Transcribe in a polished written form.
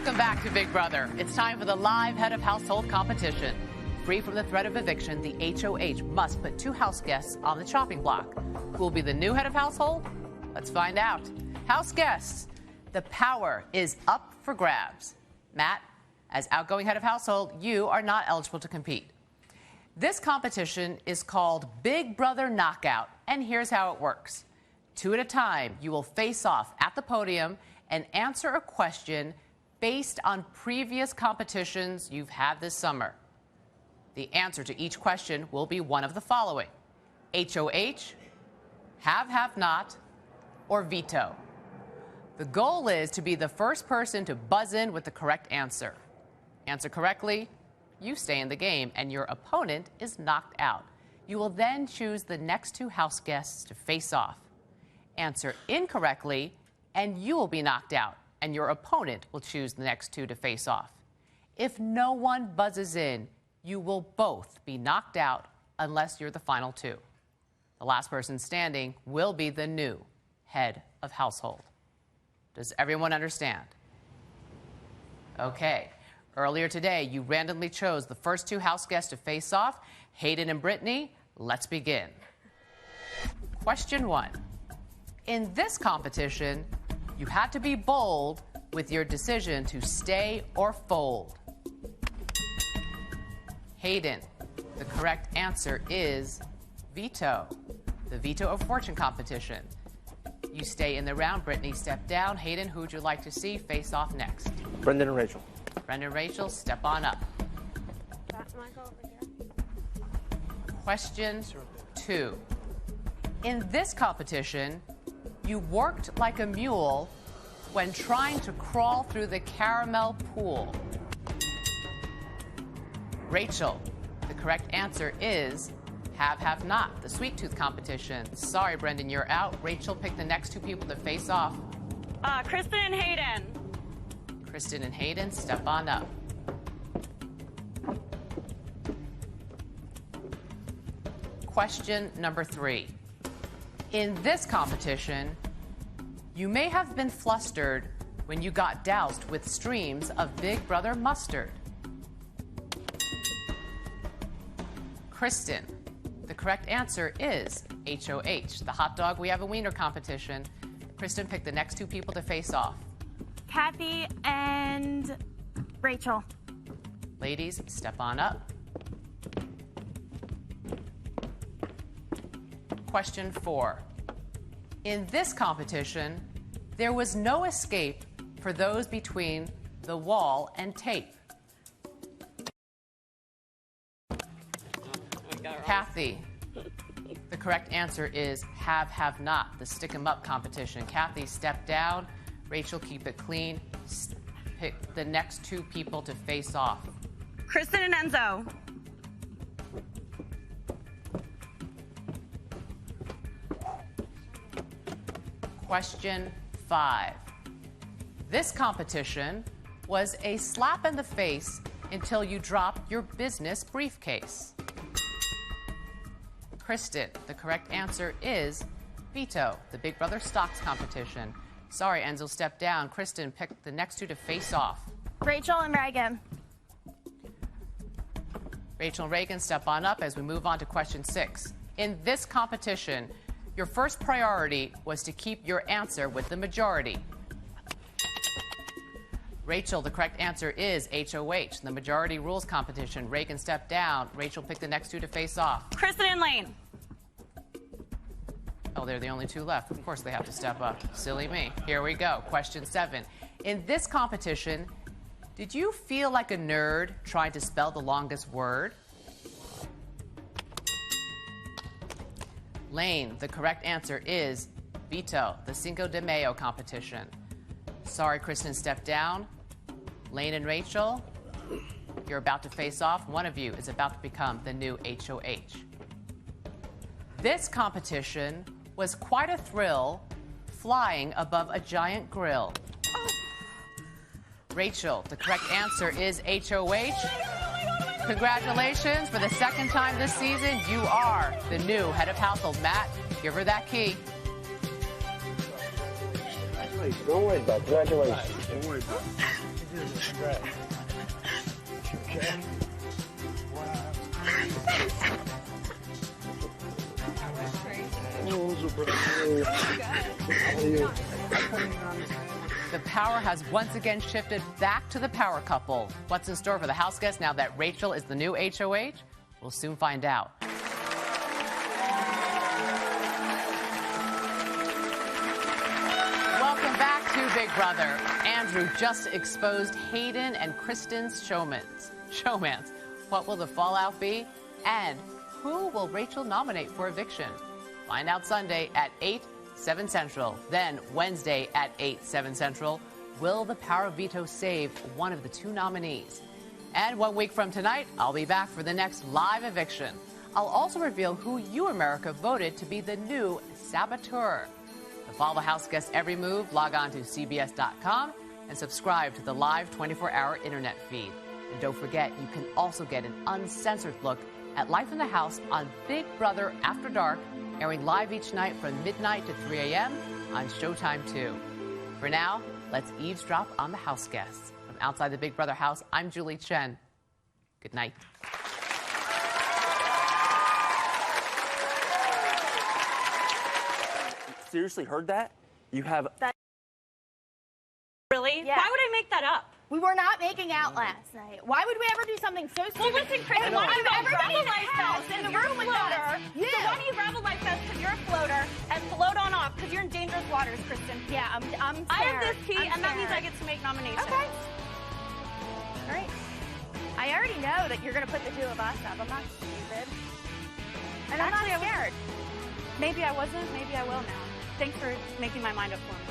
Welcome back to Big Brother. It's time for the live head of household competition. Free from the threat of eviction, the HOH must put 2 house guests on the chopping block. Who will be the new head of household? Let's find out. House guests, the power is up for grabs. Matt, as outgoing head of household, you are not eligible to compete. This competition is called Big Brother Knockout, and here's how it works. 2 at a time, you will face off at the podium and answer a question based on previous competitions you've had this summer. The answer to each question will be one of the following: HOH, have not, or veto. The goal is to be the first person to buzz in with the correct answer. Answer correctly, you stay in the game, and your opponent is knocked out. You will then choose the next 2 house guests to face off. Answer incorrectly, and you will be knocked out, and your opponent will choose the next 2 to face off. If no one buzzes in, you will both be knocked out unless you're the final 2. The last person standing will be the new head of household. Does everyone understand? Okay. Earlier today, you randomly chose the first 2 house guests to face off, Hayden and Brittany. Let's begin. Question 1. In this competition, you had to be bold with your decision to stay or fold. Hayden, the correct answer is veto, the veto of fortune competition. You stay in the round. Brittany, step down. Hayden, who would you like to see face off next? Brendan and Rachel. Brendan and Rachel, step on up. Question 2. In this competition, you worked like a mule when trying to crawl through the caramel pool. Rachel, the correct answer is have not, the sweet tooth competition. Sorry, Brendan, you're out. Rachel, pick the next 2 people to face off. Kristen and Hayden. Kristen and Hayden, step on up. Question number 3. In this competition, you may have been flustered when you got doused with streams of Big Brother mustard. Kristen, the correct answer is HOH, the hot dog we have a wiener competition. Kristen, pick the next 2 people to face off. Kathy and Rachel. Ladies, step on up. Question 4. In this competition, there was no escape for those between the wall and tape. Kathy, the correct answer is have not, the stick 'em up competition. Kathy, step down. Rachel, keep it clean. Pick the next 2 people to face off. Kristen and Enzo. Question 5. This competition was a slap in the face until you dropped your business briefcase. Kristen, the correct answer is veto, the Big Brother stocks competition. Sorry, Enzo, step down. Kristen, pick the next 2 to face off. Rachel and Reagan. Rachel and Reagan, step on up as we move on to question 6. In this competition, your first priority was to keep your answer with the majority. Rachel, the correct answer is HOH, the majority rules competition. Reagan, step down. Rachel, pick the next 2 to face off. Kristen and Lane. Oh, they're the only 2 left. Of course they have to step up. Silly me. Here we go. Question 7. In this competition, did you feel like a nerd trying to spell the longest word? Lane, the correct answer is veto, the Cinco de Mayo competition. Sorry, Kristen, step down. Lane and Rachel, you're about to face off. One of you is about to become the new HOH. This competition was quite a thrill, flying above a giant grill. Rachel, the correct answer is HOH. Congratulations. For the 2nd time this season, you are the new head of household. Matt, give her that key. Don't worry about it. Congratulations. Don't worry about it. Congrats. Okay. Wow. The power has once again shifted back to the power couple. What's in store for the house guests now that Rachel is the new HOH? We'll soon find out. Welcome back to Big Brother. Andrew just exposed Hayden and Kristen's showmance. What will the fallout be? And who will Rachel nominate for eviction? Find out Sunday at 8, 7 Central. Then Wednesday at 8, 7 Central. Will the power of veto save one of the two nominees? And 1 week from tonight, I'll be back for the next live eviction. I'll also reveal who you, America, voted to be the new saboteur. To follow the house guests' every move, log on to CBS.com and subscribe to the live 24-hour internet feed. And don't forget, you can also get an uncensored look at life in the house on Big Brother After Dark, airing live each night from midnight to 3 a.m. on Showtime 2. For now, let's eavesdrop on the house guests. From outside the Big Brother house, I'm Julie Chen. Good night. Seriously heard that? You have... Really? Yeah. Why would I make that up? We were not making out last night. Why would we ever do something so stupid? Well, listen, Kristen, why don't you Everybody revel in the life house best in the you're room a with floater? us. Yeah. So why don't you revel life best because you're a floater and float on off because you're in dangerous waters, Kristen? Yeah, I'm scared. I have this key, I'm and that means I scared. get to make nominations. Okay. All right. I already know that you're going to put the two of us up. I'm not stupid. And I'm not scared. Maybe I wasn't. Maybe I will now. Thanks for making my mind up for me.